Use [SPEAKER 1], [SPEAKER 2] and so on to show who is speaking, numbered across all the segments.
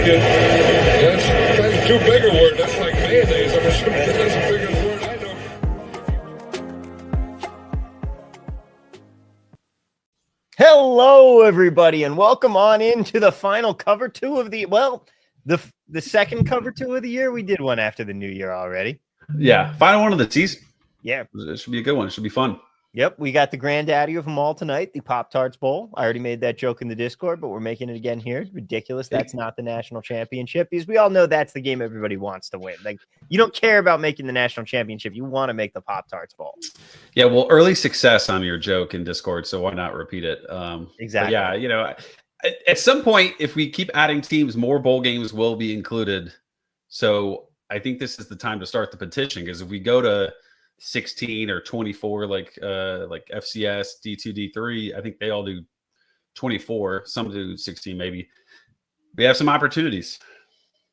[SPEAKER 1] Unabated. That's too big a word. That's like mayonnaise. I'm assuming that's the biggest word I know.
[SPEAKER 2] Hello, everybody, and welcome on into the final cover two of the second cover two of the year. We did one after the new year already.
[SPEAKER 3] Yeah, final one of the season.
[SPEAKER 2] Yeah.
[SPEAKER 3] It should be a good one. It should be fun.
[SPEAKER 2] Yep, we got the granddaddy of them all tonight, the Pop-Tarts Bowl. I already made that joke in the Discord, but we're making it again here. It's ridiculous. That's not the national championship, because we all know that's the game everybody wants to win. Like, you don't care about making the national championship. You want to make the Pop-Tarts Bowl.
[SPEAKER 3] Yeah, well, early success on your joke in Discord, so why not repeat it?
[SPEAKER 2] Exactly.
[SPEAKER 3] Yeah, at some point, if we keep adding teams, more bowl games will be included. So I think this is the time to start the petition, because if we go to 16 or 24 like FCS, D2, D3, I think they all do 24, some do 16 maybe. We have some opportunities.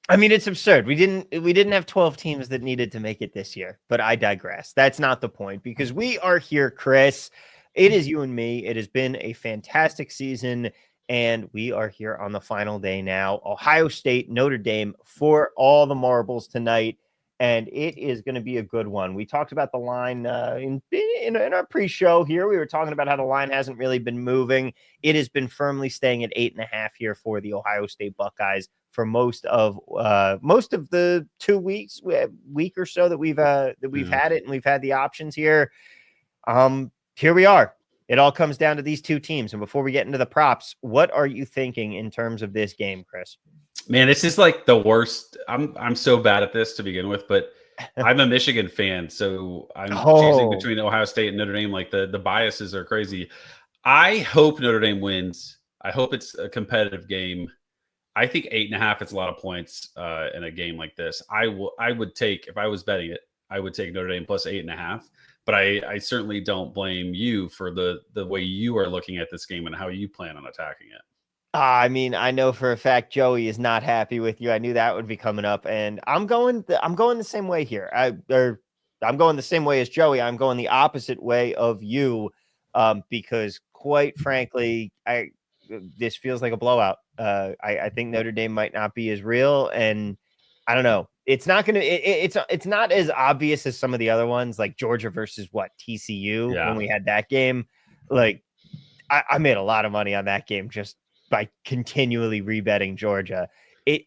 [SPEAKER 2] I mean, it's absurd. We didn't have 12 teams that needed to make it this year, but I digress. That's not the point, because we are here, Chris. It is you and me. It has been a fantastic season, and we are here on the final day now. Ohio State, Notre Dame for all the marbles tonight. And it is going to be a good one. We talked about the line in our pre-show here. We were talking about how the line hasn't really been moving. It has been firmly staying at 8.5 here for the Ohio State Buckeyes for most of the 2 weeks, week or so that we've had it, and we've had the options here. Here we are. It all comes down to these two teams. And before we get into the props, what are you thinking in terms of this game, Chris?
[SPEAKER 3] Man, this is like the worst. I'm so bad at this to begin with, but I'm a Michigan fan, so I'm choosing between Ohio State and Notre Dame. Like the biases are crazy. I hope Notre Dame wins. I hope it's a competitive game. I think 8.5 is a lot of points in a game like this. I would take, if I was betting it, I would take Notre Dame plus 8.5. But I certainly don't blame you for the way you are looking at this game and how you plan on attacking it.
[SPEAKER 2] I mean, I know for a fact Joey is not happy with you. I knew that would be coming up, and I'm going the same way here. I'm going the same way as Joey. I'm going the opposite way of you, because quite frankly, this feels like a blowout. I think Notre Dame might not be as real, and I don't know. It's not gonna. It's not as obvious as some of the other ones, like Georgia versus TCU when we had that game. Like, I made a lot of money on that game just by continually rebetting Georgia.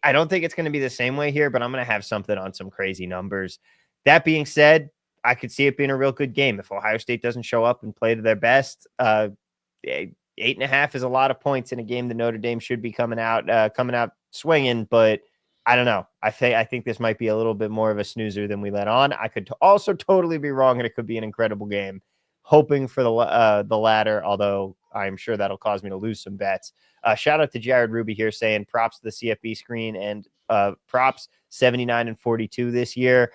[SPEAKER 2] I don't think it's going to be the same way here, but I'm going to have something on some crazy numbers. That being said, I could see it being a real good game. If Ohio State doesn't show up and play to their best, 8.5 is a lot of points in a game that Notre Dame should be coming out swinging, but I don't know. I think this might be a little bit more of a snoozer than we let on. I could also totally be wrong, and it could be an incredible game. Hoping for the latter, although I'm sure that'll cause me to lose some bets. Shout out to Jared Ruby here saying props to the CFB screen and props 79 and 42 this year.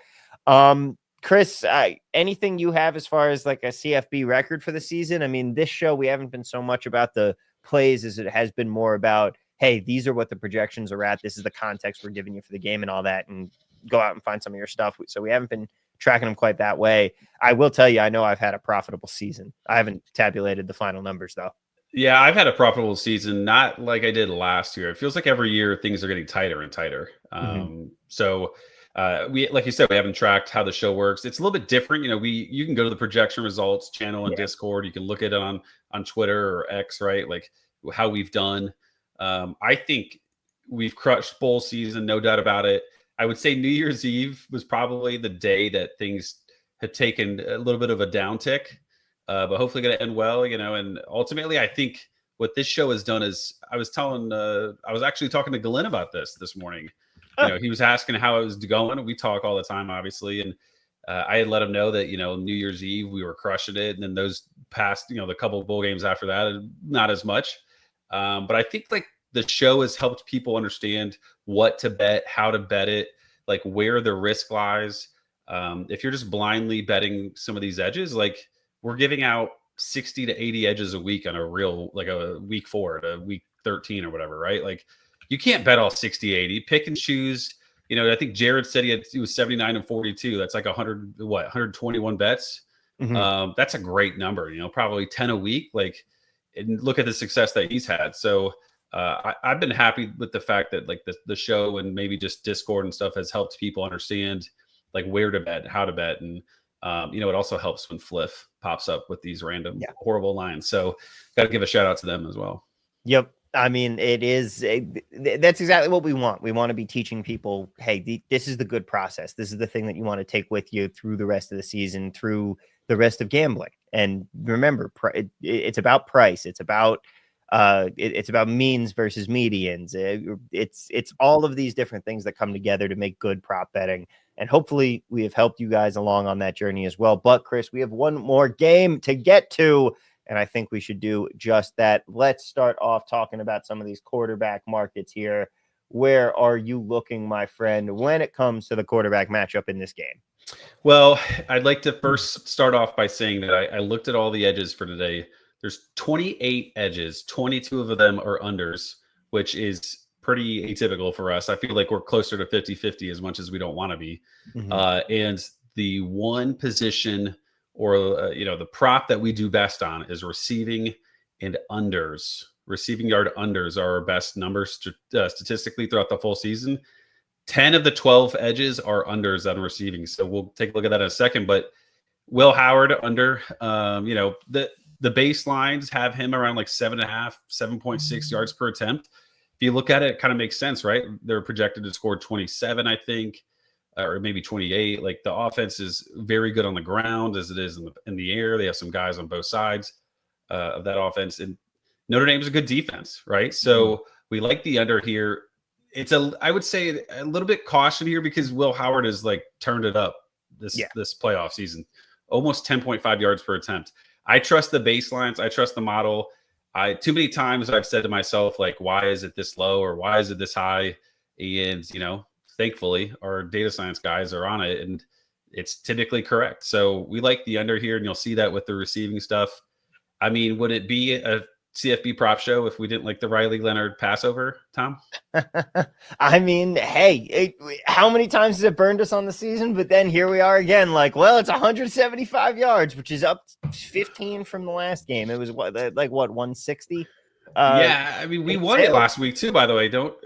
[SPEAKER 2] Chris, anything you have as far as like a CFB record for the season? I mean, this show, we haven't been so much about the plays as it has been more about, hey, these are what the projections are at. This is the context we're giving you for the game and all that, and go out and find some of your stuff. So we haven't been tracking them quite that way. I will tell you, I know I've had a profitable season. I haven't tabulated the final numbers though.
[SPEAKER 3] Yeah, I've had a profitable season, not like I did last year. It feels like every year things are getting tighter and tighter. So we, like you said, we haven't tracked how the show works. It's a little bit different. You can go to the projection results channel in Discord. You can look at it on Twitter or X, right? Like how we've done. I think we've crushed bowl season, no doubt about it. I would say New Year's Eve was probably the day that things had taken a little bit of a downtick, but hopefully going to end well, and ultimately I think what this show has done is I was actually talking to Glenn about this morning. He was asking how it was going. We talk all the time, obviously. And I had let him know that, New Year's Eve, we were crushing it. And then those past, the couple of bowl games after that, not as much. But I think like the show has helped people understand what to bet, how to bet it, like where the risk lies. If you're just blindly betting some of these edges, like we're giving out 60 to 80 edges a week on a real, like a week 4 to week 13 or whatever, right? Like you can't bet all 60, 80, pick and choose. I think Jared said he was 79 and 42. That's like 121 bets. Mm-hmm. That's a great number, probably 10 a week. Like, and look at the success that he's had. So I've been happy with the fact that like the show and maybe just Discord and stuff has helped people understand like where to bet, how to bet, and it also helps when Fliff pops up with these random horrible lines. So got to give a shout out to them as well.
[SPEAKER 2] Yep. I mean, that's exactly what we want. We want to be teaching people, hey, this is the good process. This is the thing that you want to take with you through the rest of the season, through the rest of gambling. And remember, it's about price. It's about means versus medians. It's all of these different things that come together to make good prop betting. And hopefully we have helped you guys along on that journey as well. But Chris, we have one more game to get to, and I think we should do just that. Let's start off talking about some of these quarterback markets here. Where are you looking, my friend, when it comes to the quarterback matchup in this game?
[SPEAKER 3] Well, I'd like to first start off by saying that I looked at all the edges for today. There's 28 edges, 22 of them are unders, which is pretty atypical for us. I feel like we're closer to 50-50 as much as we don't want to be. And the one position or the prop that we do best on is receiving and unders. Receiving yard unders are our best numbers statistically throughout the full season. 10 of the 12 edges are unders on receiving. So we'll take a look at that in a second. But Will Howard under, the baselines have him around like 7.5, 7.6 yards per attempt. If you look at it, it kind of makes sense, right? They're projected to score 27, I think, or maybe 28. Like the offense is very good on the ground as it is in the air. They have some guys on both sides of that offense. And Notre Dame is a good defense, right? So we like the under here. I would say a little bit caution here because Will Howard has like turned it up this playoff season, almost 10.5 yards per attempt. I trust the baselines. I trust the model. Too many times I've said to myself, like, why is it this low or why is it this high? And, thankfully our data science guys are on it and it's typically correct. So we like the under here and you'll see that with the receiving stuff. I mean, would it be a CFB prop show if we didn't like the Riley Leonard Passover, Tom?
[SPEAKER 2] I mean, hey, how many times has it burned us on the season? But then here we are again, like, well, it's 175 yards, which is up 15 from the last game. It was what 160?
[SPEAKER 3] Yeah, I mean, we won it last week too, by the way. Don't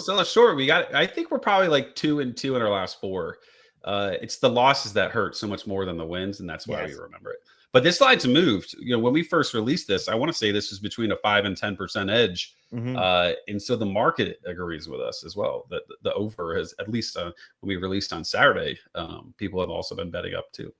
[SPEAKER 3] sell us short. I think we're probably like 2-2 in our last 4. It's the losses that hurt so much more than the wins, and that's why we remember it. But this line's moved. When we first released this, I want to say this was between a 5 and 10% edge. And so the market agrees with us as well. That the over has, at least when we released on Saturday, people have also been betting up too.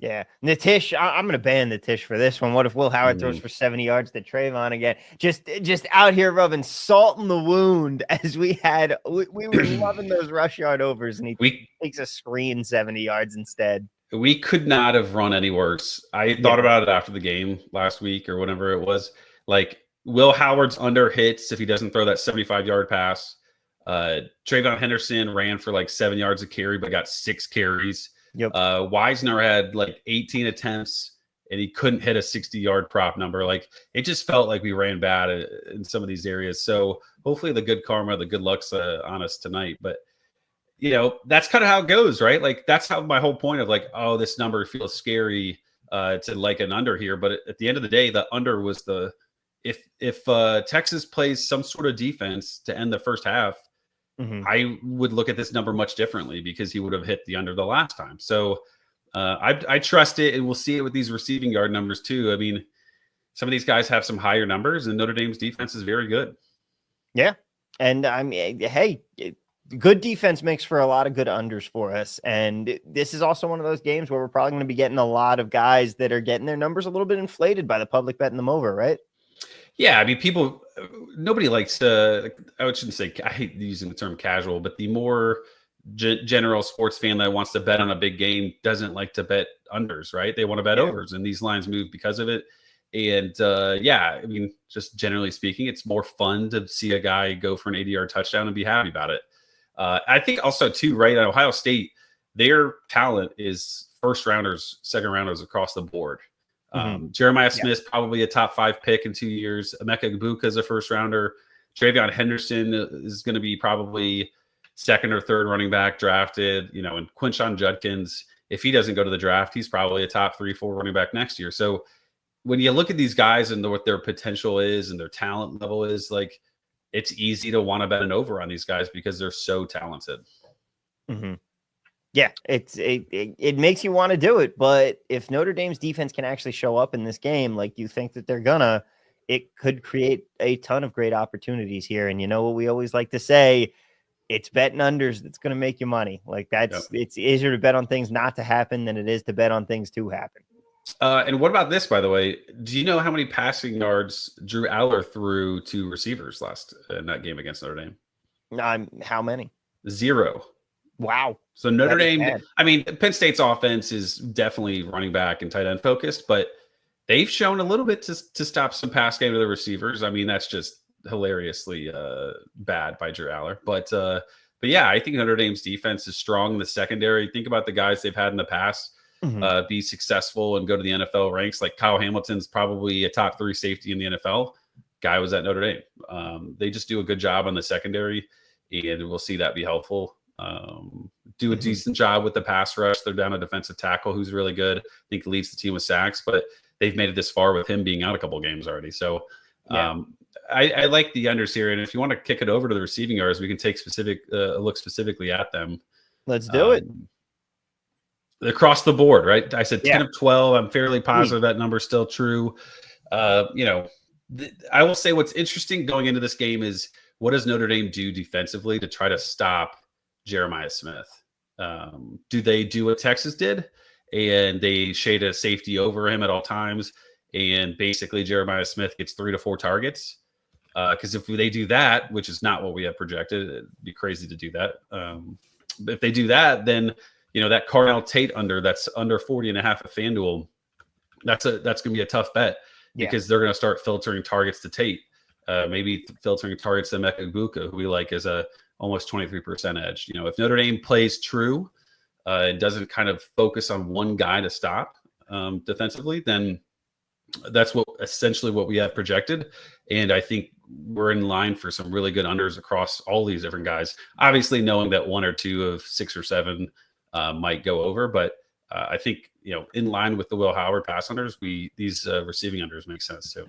[SPEAKER 2] Yeah. Nitish, I'm going to ban Nitish for this one. What if Will Howard throws for 70 yards to Trayvon again? Just out here rubbing salt in the wound as we were loving those rush yard overs, and he takes a screen 70 yards instead.
[SPEAKER 3] We could not have run any worse. I thought about it after the game last week or whatever it was. Like, Will Howard's under hits if he doesn't throw that 75-yard pass. Trayvon Henderson ran for like 7 yards a carry, but got 6 carries. Wisner had like 18 attempts, and he couldn't hit a 60-yard prop number. Like, it just felt like we ran bad in some of these areas. So hopefully the good karma, the good luck's on us tonight. But that's kind of how it goes, right? Like, that's how my whole point of like, oh, this number feels scary to like an under here. But at the end of the day, the under was if Texas plays some sort of defense to end the first half, I would look at this number much differently because he would have hit the under the last time. So I trust it, and we'll see it with these receiving yard numbers too. I mean, some of these guys have some higher numbers, and Notre Dame's defense is very good. Yeah.
[SPEAKER 2] And I mean, hey, good defense makes for a lot of good unders for us. And this is also one of those games where we're probably going to be getting a lot of guys that are getting their numbers a little bit inflated by the public betting them over, right?
[SPEAKER 3] Yeah, I mean, nobody likes to, I shouldn't say, I hate using the term casual, but the more general sports fan that wants to bet on a big game doesn't like to bet unders, right? They want to bet overs, and these lines move because of it. And I mean, just generally speaking, it's more fun to see a guy go for an 80-yard touchdown and be happy about it. I think also too, right? At Ohio State, their talent is first rounders, second rounders across the board. Jeremiah Smith, probably a top 5 pick in 2 years. Emeka Egbuka is a first rounder. Travion Henderson is going to be probably second or third running back drafted, and Quinshon Judkins, if he doesn't go to the draft, he's probably a top 3-4 running back next year. So when you look at these guys and what their potential is and their talent level is, like, it's easy to want to bet an over on these guys because they're so talented.
[SPEAKER 2] Mm-hmm. Yeah, it makes you want to do it, but if Notre Dame's defense can actually show up in this game like you think that they're gonna, it could create a ton of great opportunities here. And you know what we always like to say, it's betting unders that's going to make you money. Like it's easier to bet on things not to happen than it is to bet on things to happen.
[SPEAKER 3] And what about this, by the way? Do you know how many passing yards Drew Aller threw to receivers in that game against Notre Dame?
[SPEAKER 2] How many?
[SPEAKER 3] 0.
[SPEAKER 2] Wow.
[SPEAKER 3] So Notre Dame, I mean, Penn State's offense is definitely running back and tight end focused, but they've shown a little bit to stop some pass game to the receivers. I mean, that's just hilariously bad by Drew Aller. But yeah, I think Notre Dame's defense is strong in the secondary. Think about the guys they've had in the past be successful and go to the NFL ranks. Like Kyle Hamilton's probably a top 3 safety in the NFL. Guy was at Notre Dame. They just do a good job on the secondary, and we'll see that be helpful. Do a decent job with the pass rush. They're down a defensive tackle who's really good. I think leads the team with sacks, but they've made it this far with him being out a couple of games already. So I like the unders here. And if you want to kick it over to the receiving yards, we can take a look specifically at them.
[SPEAKER 2] Let's do it.
[SPEAKER 3] Across the board, right? I said 10 of 12. I'm fairly positive that number is still true. I will say what's interesting going into this game is what does Notre Dame do defensively to try to stop Jeremiah Smith? Do they do what Texas did and they shade a safety over him at all times, and basically Jeremiah Smith gets 3 to 4 targets? Because if they do that, which is not what we have projected, it'd be crazy to do that. But if they do that, then that Carnell Tate that's under 40 and a half at FanDuel, that's going to be a tough bet because they're going to start filtering targets to Tate, maybe filtering targets to Emeka Egbuka, who we like as a almost 23% edge. If Notre Dame plays true and doesn't kind of focus on one guy to stop defensively, then that's essentially what we have projected. And I think we're in line for some really good unders across all these different guys, obviously knowing that 1 or 2 of 6 or 7 might go over. But I think, in line with the Will Howard pass unders, these receiving unders make sense too.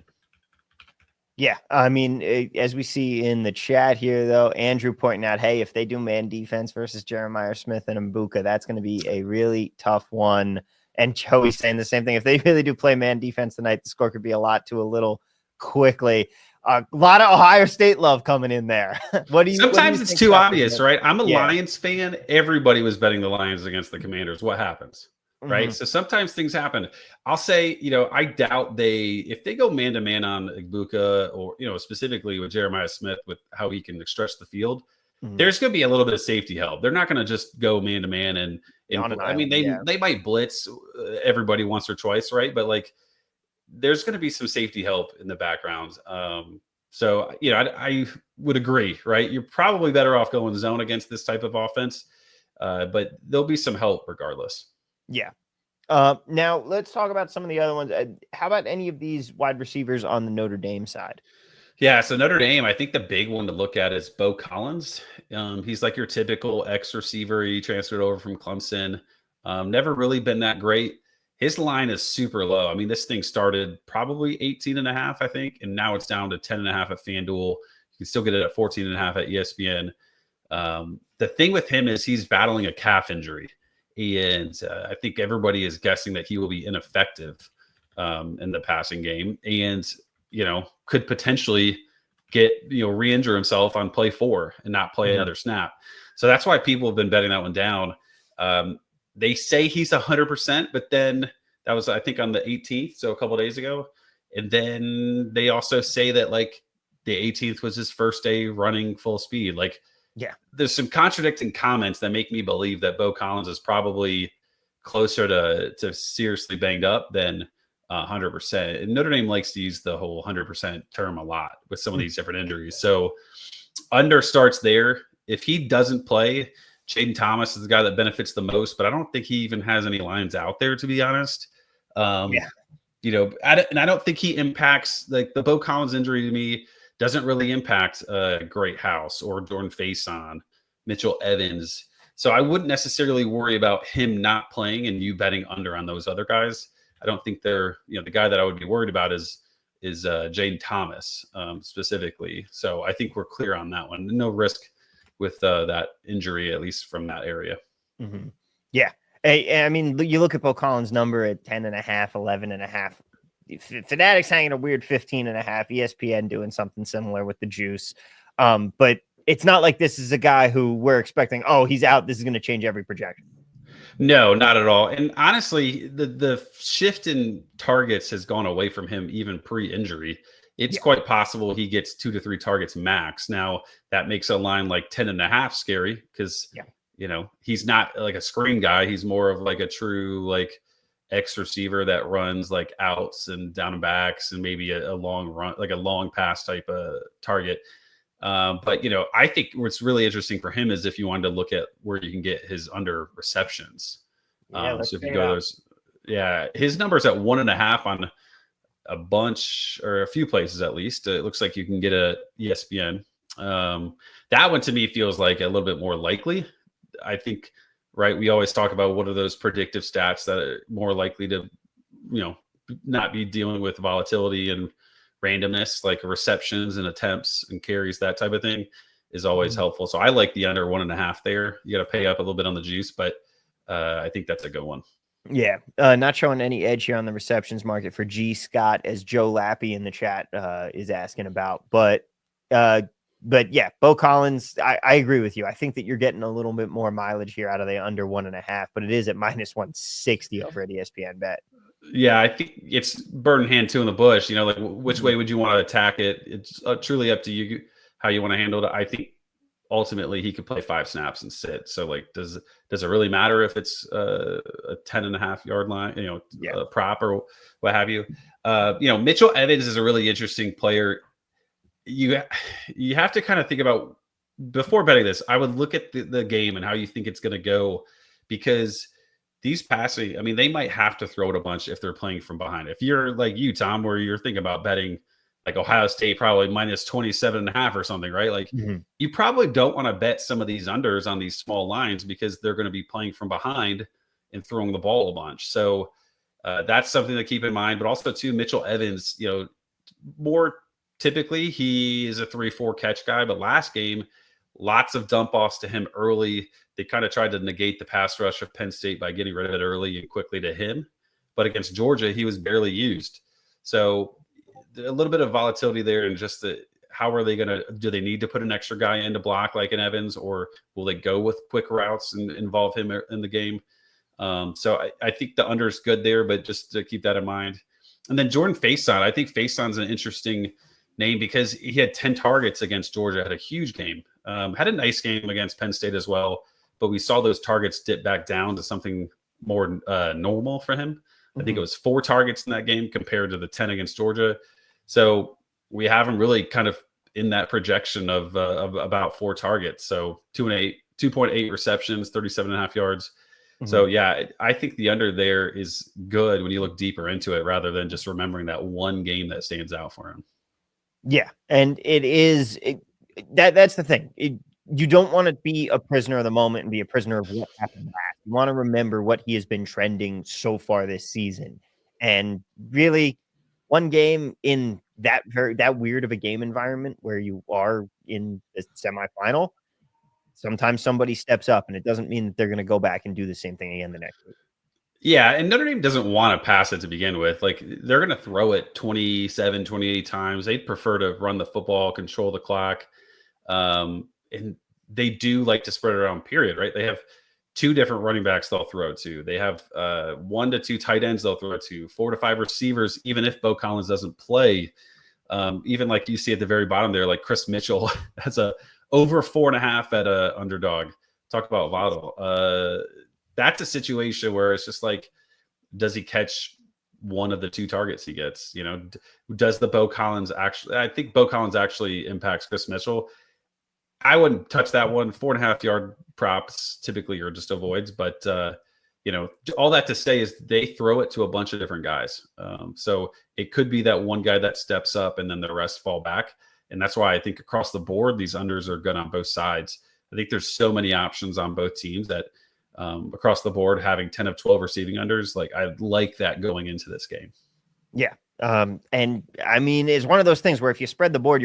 [SPEAKER 2] Yeah, I mean, as we see in the chat here, though, Andrew pointing out, hey, if they do man defense versus Jeremiah Smith and Mbuka, that's going to be a really tough one. And Joey's saying the same thing. If they really do play man defense tonight, the score could be a lot to a little quickly. A lot of Ohio State love coming in there.
[SPEAKER 3] Sometimes it's too obvious, right? I'm a Lions fan. Everybody was betting the Lions against the Commanders. What happens? Right. So sometimes things happen. I'll say, I doubt if they go man to man on Egbuka or, specifically with Jeremiah Smith, with how he can stretch the field, there's going to be a little bit of safety help. They're not going to just go man to man and I mean, they might blitz everybody once or twice. Right. But there's going to be some safety help in the background. So, I would agree, right? You're probably better off going zone against this type of offense, but there'll be some help regardless.
[SPEAKER 2] Yeah. Now let's talk about some of the other ones. How about any of these wide receivers on the Notre Dame side?
[SPEAKER 3] Yeah. So Notre Dame, I think the big one to look at is Bo Collins. He's like your typical X receiver. He transferred over from Clemson. Never really been that great. His line is super low. I mean, this thing started probably 18 and a half, I think, and now it's down to 10 and a half at FanDuel. You can still get it at 14 and a half at ESPN. The thing with him is he's battling a calf injury. And I think everybody is guessing that he will be ineffective in the passing game and, could potentially get, re-injure himself on play 4 and not play another snap. So that's why people have been betting that one down. They say he's 100%, but then that was, I think, on the 18th. So a couple of days ago. And then they also say that the 18th was his first day running full speed. There's some contradicting comments that make me believe that Bo Collins is probably closer to seriously banged up than 100%. And Notre Dame likes to use the whole 100% term a lot with some of these different injuries. So under starts there. If he doesn't play, Jaden Thomas is the guy that benefits the most, but I don't think he even has any lines out there, to be honest. And I don't think he impacts the Bo Collins injury to me. Doesn't really impact Great House or Jordan Faison, Mitchell Evans. So I wouldn't necessarily worry about him not playing and you betting under on those other guys. I don't think they're, the guy that I would be worried about is is Jaden Thomas specifically. So I think we're clear on that one. No risk with that injury, at least from that area.
[SPEAKER 2] Mm-hmm. Yeah. I mean, you look at Bo Collins' number at 10.5, 11.5. Fanatics hanging a weird 15.5. ESPN doing something similar with the juice. But it's not like this is a guy who we're expecting, oh, he's out, this is going to change every projection.
[SPEAKER 3] No, not at all. And honestly, the shift in targets has gone away from him even pre-injury. It's quite possible he gets 2 to 3 targets max. Now, that makes a line like 10.5 scary because, he's not like a screen guy. He's more of like a true like X receiver that runs like outs and down and backs and maybe a long run, like a long pass type of target. But I think what's really interesting for him is if you wanted to look at where you can get his under receptions. So if you go those, his number's at 1.5 on a bunch or a few places at least. It looks like you can get a ESPN. That one to me feels like a little bit more likely. I think, right? We always talk about what are those predictive stats that are more likely to, not be dealing with volatility and randomness, like receptions and attempts and carries, that type of thing is always helpful. So I like the under 1.5 there. You got to pay up a little bit on the juice, but I think that's a good one.
[SPEAKER 2] Yeah. Not showing any edge here on the receptions market for G Scott, as Joe Lappy in the chat is asking about. But yeah, Bo Collins, I agree with you. I think that you're getting a little bit more mileage here out of the under 1.5, but it is at minus 160 over at ESPN Bet.
[SPEAKER 3] Yeah, I think it's bird in hand, two in the bush. Like which way would you want to attack it? It's truly up to you how you want to handle it. I think ultimately he could play 5 snaps and sit. So like, does it really matter if it's a 10.5 yard line, a prop or what have you? Mitchell Evans is a really interesting player. You have to kind of think about, before betting this, I would look at the game and how you think it's going to go, because these passing, I mean, they might have to throw it a bunch if they're playing from behind. If you're like you, Tom, where you're thinking about betting like Ohio State probably minus 27.5 or something, right? Like you probably don't want to bet some of these unders on these small lines because they're going to be playing from behind and throwing the ball a bunch. So that's something to keep in mind. But also too, Mitchell Evans, more typically he is a 3-4 catch guy, but last game, lots of dump offs to him early. They kind of tried to negate the pass rush of Penn State by getting rid of it early and quickly to him. But against Georgia, he was barely used. So a little bit of volatility there, and just how are they going to, do they need to put an extra guy in to block like an Evans, or will they go with quick routes and involve him in the game? So I think the under is good there, but just to keep that in mind. And then Jordan Faison, I think Faison's an interesting name because he had 10 targets against Georgia, had a huge game, had a nice game against Penn State as well, but we saw those targets dip back down to something more normal for him. I think it was 4 targets in that game compared to the 10 against Georgia. So we have him really kind of in that projection of about 4 targets. So 2.8 receptions, 37.5 yards. So yeah, I think the under there is good when you look deeper into it, rather than just remembering that one game that stands out for him.
[SPEAKER 2] Yeah. And that's the thing. You don't want to be a prisoner of the moment and be a prisoner of what happened last. You want to remember what he has been trending so far this season. And really, one game in that weird of a game environment where you are in the semifinal, sometimes somebody steps up, and it doesn't mean that they're going to go back and do the same thing again the next week.
[SPEAKER 3] Yeah, and Notre Dame doesn't want to pass it to begin with. Like, they're going to throw it 27, 28 times. They'd prefer to run the football, control the clock. And they do like to spread it around, period, right? They have 2 different running backs they'll throw to. They have 1 to 2 tight ends they'll throw to, 4 to 5 receivers, even if Bo Collins doesn't play. Even like you see at the very bottom there, like Chris Mitchell has a over 4.5 at a underdog. Talk about volatile. That's a situation where it's just like, does he catch one of the 2 targets he gets? Does the Bo Collins actually? I think Bo Collins actually impacts Chris Mitchell. I wouldn't touch that one. 4.5 yard props typically are just avoids, but all that to say is they throw it to a bunch of different guys. So it could be that one guy that steps up and then the rest fall back. And that's why I think across the board, these unders are good on both sides. I think there's so many options on both teams that across the board, having 10 of 12 receiving unders, like I like that going into this game.
[SPEAKER 2] Yeah. And I mean, it's one of those things where if you spread the board,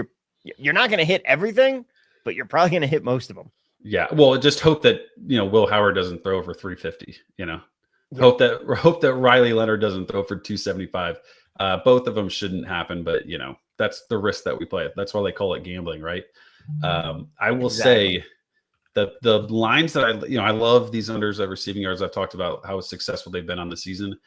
[SPEAKER 2] you're not going to hit everything, but you're probably going to hit most of them.
[SPEAKER 3] Yeah. Well, just hope that, Will Howard doesn't throw for 350,
[SPEAKER 2] Yeah.
[SPEAKER 3] Hope that Riley Leonard doesn't throw for 275. Both of them shouldn't happen, but that's the risk that we play. That's why they call it gambling, right? I will say the lines that I love these unders at receiving yards. I've talked about how successful they've been on the season,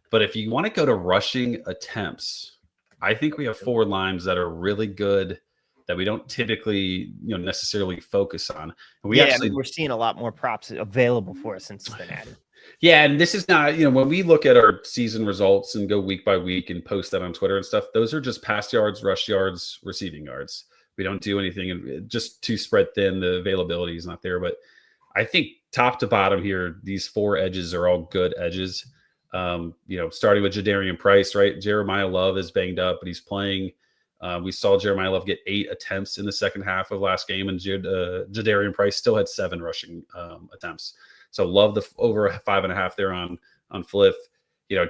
[SPEAKER 3] but if you want to go to rushing attempts, I think we have 4 lines that are really good that we don't typically necessarily focus on. And
[SPEAKER 2] we're seeing a lot more props available for us since it's been added.
[SPEAKER 3] Yeah, and this is not, when we look at our season results and go week by week and post that on Twitter and stuff, those are just pass yards, rush yards, receiving yards. We don't do anything just too spread thin. The availability is not there. But I think top to bottom here, these 4 edges are all good edges. Starting with Jadarian Price, right? Jeremiah Love is banged up, but he's playing. We saw Jeremiah Love get 8 attempts in the second half of last game, and Jadarian Price still had 7 rushing attempts. So love the over 5.5 there on Fliff.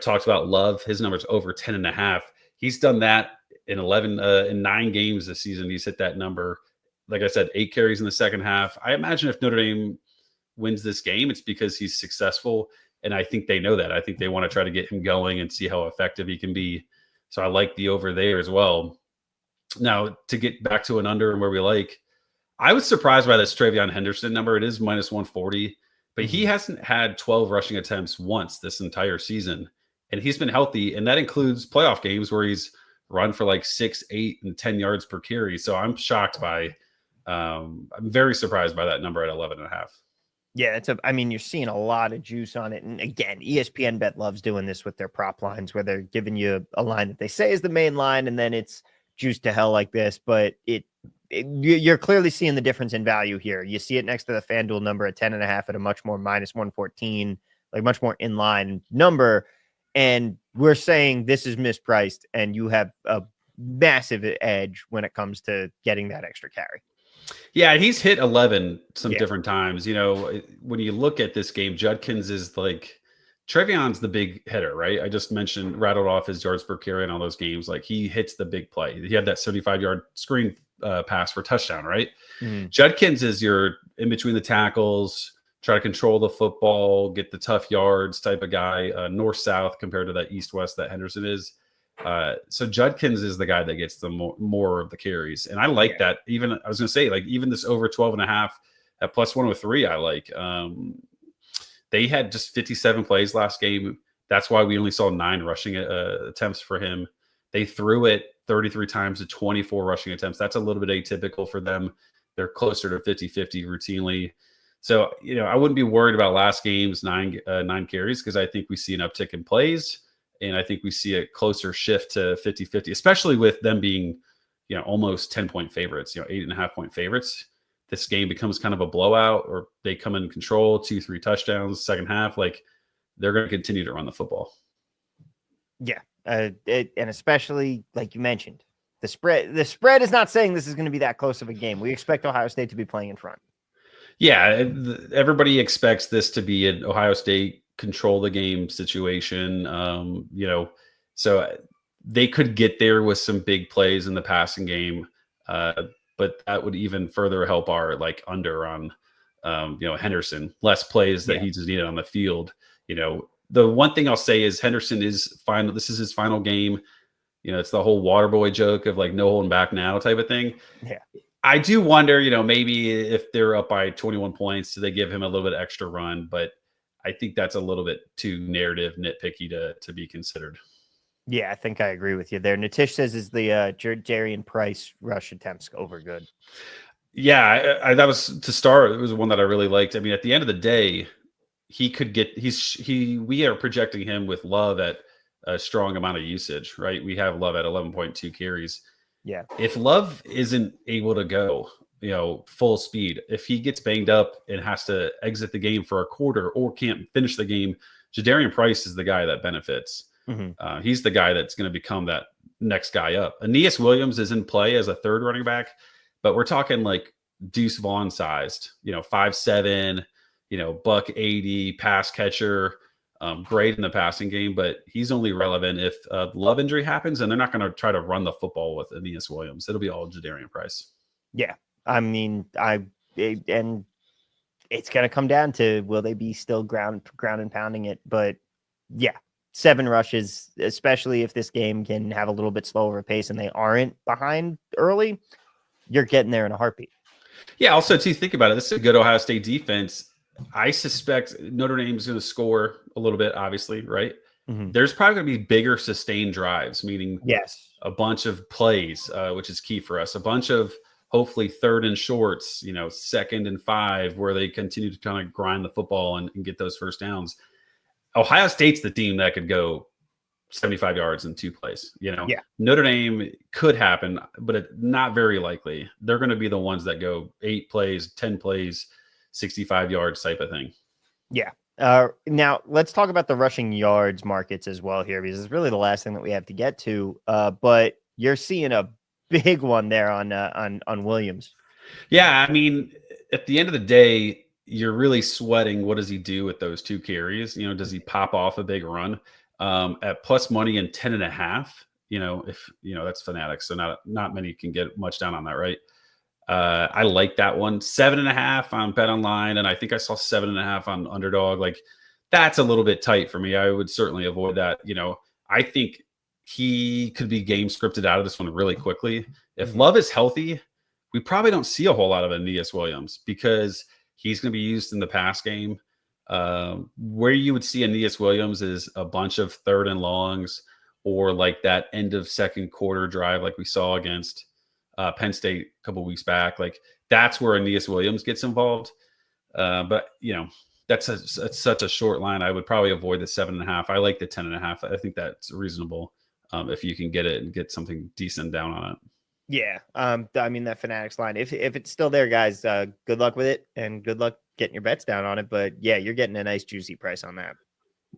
[SPEAKER 3] Talked about Love. His number's over 10.5. He's done that in 9 games this season. He's hit that number. Like I said, 8 carries in the second half. I imagine if Notre Dame wins this game, it's because he's successful. And I think they know that. I think they want to try to get him going and see how effective he can be. So I like the over there as well. Now, to get back to an under and where we like, I was surprised by this Travion Henderson number. It is minus 140. But he hasn't had 12 rushing attempts once this entire season. And he's been healthy. And that includes playoff games where he's run for like 6, 8, and 10 yards per carry. So I'm shocked by, I'm very surprised by that number at 11.5.
[SPEAKER 2] Yeah, you're seeing a lot of juice on it. And again, ESPN Bet loves doing this with their prop lines where they're giving you a line that they say is the main line. And then it's juiced to hell like this. But you're clearly seeing the difference in value here. You see it next to the FanDuel number at 10.5 at a much more minus 114, like much more in line number. And we're saying this is mispriced and you have a massive edge when it comes to getting that extra carry.
[SPEAKER 3] Yeah, he's hit 11 different times. When you look at this game, Judkins is like, Trevion's the big hitter, right? I just rattled off his yards per carry in all those games. Like he hits the big play. He had that 75-yard screen pass for touchdown, right? Mm-hmm. Judkins is your in between the tackles, try to control the football, get the tough yards type of guy, north-south compared to that east-west that Henderson is. So Judkins is the guy that gets the more of the carries. And I like that. Even I was going to say, like, even this over 12.5 at plus 103, I like. They had just 57 plays last game. That's why we only saw 9 rushing attempts for him. They threw it 33 times to 24 rushing attempts. That's a little bit atypical for them. They're closer to 50-50 routinely. So, I wouldn't be worried about last game's 9 carries because I think we see an uptick in plays. And I think we see a closer shift to 50-50, especially with them being, almost 10-point favorites, 8.5-point favorites. This game becomes kind of a blowout or they come in control, 2-3 touchdowns, second half. Like they're going to continue to run the football.
[SPEAKER 2] Yeah. And especially like you mentioned, the spread is not saying this is going to be that close of a game. We expect Ohio State to be playing in front.
[SPEAKER 3] Yeah. Everybody expects this to be an Ohio State control the game situation. So they could get there with some big plays in the passing game. But that would even further help our under on, Henderson, less plays that he just needed on the field. The one thing I'll say is Henderson is final. This is his final game. It's the whole water boy joke of no holding back now type of thing.
[SPEAKER 2] Yeah.
[SPEAKER 3] I do wonder, maybe if they're up by 21 points, do they give him a little bit extra run? But I think that's a little bit too nitpicky to be considered.
[SPEAKER 2] Yeah, I think I agree with you there. Natish says is the Jadarian Price rush attempts over good.
[SPEAKER 3] Yeah, I that was to start. It was one that I really liked. I mean, at the end of the day, he could get. We are projecting him with Love at a strong amount of usage, right? We have Love at 11.2 carries.
[SPEAKER 2] Yeah.
[SPEAKER 3] If Love isn't able to go, full speed, if he gets banged up and has to exit the game for a quarter or can't finish the game, Jadarian Price is the guy that benefits. Mm-hmm. He's the guy that's going to become that next guy up. Aeneas Williams is in play as a third running back, but we're talking like Deuce Vaughn sized, 5'7", buck 80 pass catcher. great in the passing game, but he's only relevant if Love injury happens, and they're not going to try to run the football with Aeneas Williams. It'll be all Jadarian Price.
[SPEAKER 2] Yeah. I mean, and it's going to come down to, will they be still ground and pounding it? But yeah, 7 rushes, especially if this game can have a little bit slower pace and they aren't behind early, you're getting there in a heartbeat.
[SPEAKER 3] Yeah. Also, too, think about it. This is a good Ohio State defense. I suspect Notre Dame's going to score a little bit, obviously, right?
[SPEAKER 2] Mm-hmm.
[SPEAKER 3] There's probably going to be bigger sustained drives, meaning
[SPEAKER 2] yes,
[SPEAKER 3] a bunch of plays, which is key for us. A bunch of hopefully 3rd and shorts, 2nd and 5, where they continue to kind of grind the football and get those first downs. Ohio State's the team that could go 75 yards in 2 plays.
[SPEAKER 2] Yeah.
[SPEAKER 3] Notre Dame could happen, but it's not very likely. They're going to be the ones that go 8 plays, 10 plays, 65 yards type of thing.
[SPEAKER 2] Yeah. Now let's talk about the rushing yards markets as well here, because it's really the last thing that we have to get to. But you're seeing a big one there on Williams.
[SPEAKER 3] Yeah, I mean, at the end of the day, you're really sweating. What does he do with those 2 carries? Does he pop off a big run? At plus money and 10.5? If that's Fanatics, so not many can get much down on that, right? I like that one. 7.5 on Bet Online, and I think I saw 7.5 on Underdog. Like, that's a little bit tight for me. I would certainly avoid that. I think he could be game scripted out of this one really quickly. If Love is healthy, we probably don't see a whole lot of Aeneas Williams because he's going to be used in the pass game. Where you would see Aeneas Williams is a bunch of 3rd and longs, or like that end of 2nd quarter drive like we saw against Penn State a couple weeks back. Like, that's where Aeneas Williams gets involved. But that's such a short line. I would probably avoid the 7.5. I like the 10.5. I think that's reasonable if you can get it and get something decent down on it.
[SPEAKER 2] Yeah. I mean, that Fanatics line, if it's still there, guys, good luck with it and good luck getting your bets down on it. But yeah, you're getting a nice juicy price on that.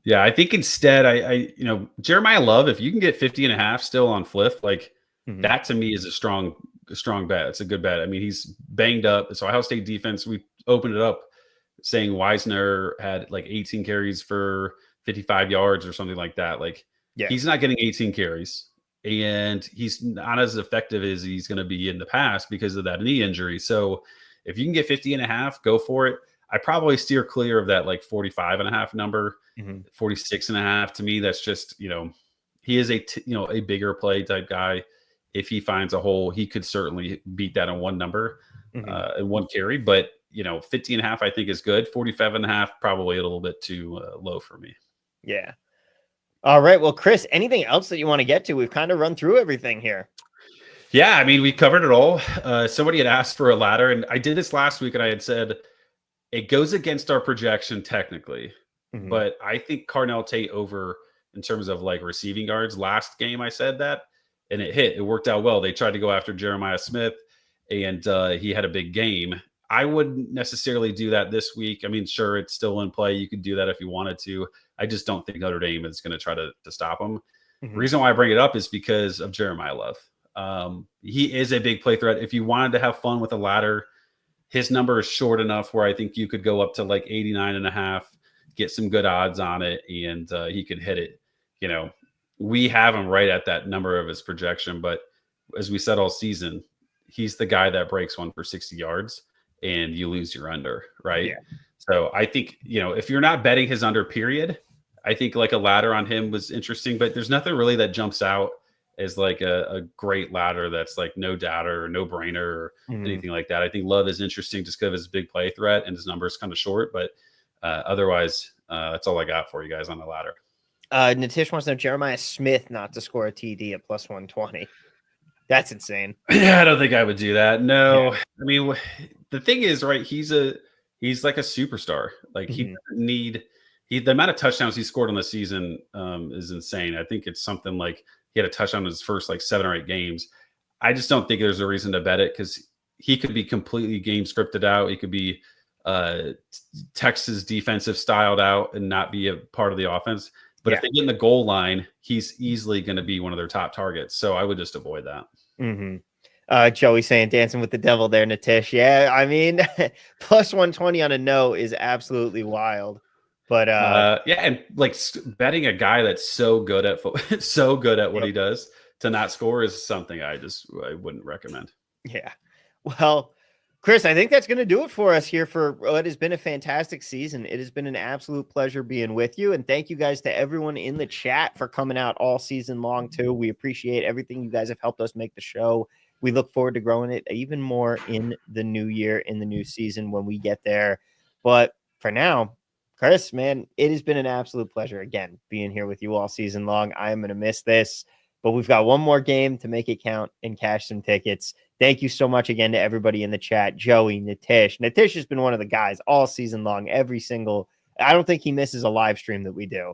[SPEAKER 3] Yeah, I think instead, I Jeremiah Love, if you can get 50.5 still on Fliff, like that to me is a strong bet. It's a good bet. I mean, he's banged up. So Ohio State defense, we opened it up saying Wisner had like 18 carries for 55 yards or something like that. Like, he's not getting 18 carries, and he's not as effective as he's going to be in the past because of that knee injury. So if you can get 50.5, go for it. I probably steer clear of that like 45.5 number, 46.5. To me, that's just, he is a bigger play type guy. If he finds a hole, he could certainly beat that in one number, in one carry. But 50.5, I think is good. 45.5, probably a little bit too low for me.
[SPEAKER 2] Yeah. All right. Well, Chris, anything else that you want to get to? We've kind of run through everything here.
[SPEAKER 3] Yeah, I mean, we covered it all. Somebody had asked for a ladder, and I did this last week, and I had said it goes against our projection technically, but I think Carnell Tate over in terms of like receiving yards. Last game I said that, and it hit. It worked out well. They tried to go after Jeremiah Smith, and he had a big game. I wouldn't necessarily do that this week. I mean, sure, it's still in play. You could do that if you wanted to. I just don't think Notre Dame is going to try to stop him. The reason why I bring it up is because of Jeremiah Love. He is a big play threat. If you wanted to have fun with a ladder, his number is short enough where I think you could go up to like 89.5, get some good odds on it, and he could hit it. We have him right at that number of his projection, but as we said all season, he's the guy that breaks one for 60 yards and you lose your under, right?
[SPEAKER 2] Yeah.
[SPEAKER 3] So I think, if you're not betting his under period, I think like a ladder on him was interesting, but there's nothing really that jumps out as like a great ladder that's like no doubter or no brainer or anything like that. I think Love is interesting just because of his big play threat and his number is kind of short, but otherwise that's all I got for you guys on the ladder.
[SPEAKER 2] Natish wants to know Jeremiah Smith not to score a TD at plus 120. That's insane.
[SPEAKER 3] Yeah, I don't think I would do that. No. Yeah. I mean, the thing is, right, he's like a superstar. Like he doesn't need the amount of touchdowns he scored on the season is insane. I think it's something like he had a touchdown in his first like 7 or 8 games. I just don't think there's a reason to bet it because he could be completely game scripted out. He could be Texas defensive styled out and not be a part of the offense. But if they get in the goal line, he's easily going to be one of their top targets. So I would just avoid that.
[SPEAKER 2] Joey saying dancing with the devil there, Natish. Yeah, I mean, plus 120 on a no is absolutely wild. But
[SPEAKER 3] yeah, and like betting a guy that's so good at so good at what he does to not score is something I wouldn't recommend.
[SPEAKER 2] Yeah. Well, Chris, I think that's going to do it for us here for what has been a fantastic season. It has been an absolute pleasure being with you. And thank you guys to everyone in the chat for coming out all season long, too. We appreciate everything you guys have helped us make the show. We look forward to growing it even more in the new year, in the new season when we get there. But for now, Chris, man, it has been an absolute pleasure again being here with you all season long. I am going to miss this, but we've got one more game to make it count and cash some tickets. Thank you so much again to everybody in the chat. Joey, Nitish. Nitish has been one of the guys all season long, I don't think he misses a live stream that we do.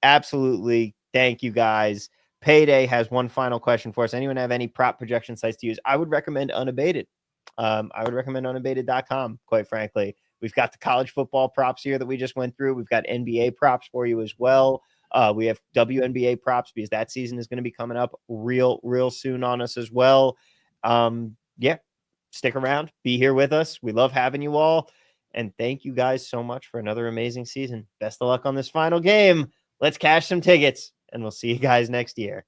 [SPEAKER 2] Absolutely. Thank you guys. Payday has one final question for us. Anyone have any prop projection sites to use? I would recommend Unabated. I would recommend unabated.com, quite frankly. We've got the college football props here that we just went through. We've got NBA props for you as well. We have WNBA props because that season is going to be coming up real soon on us as well. Yeah, stick around, be here with us. We love having you all. And thank you guys so much for another amazing season. Best of luck on this final game. Let's cash some tickets, and we'll see you guys next year.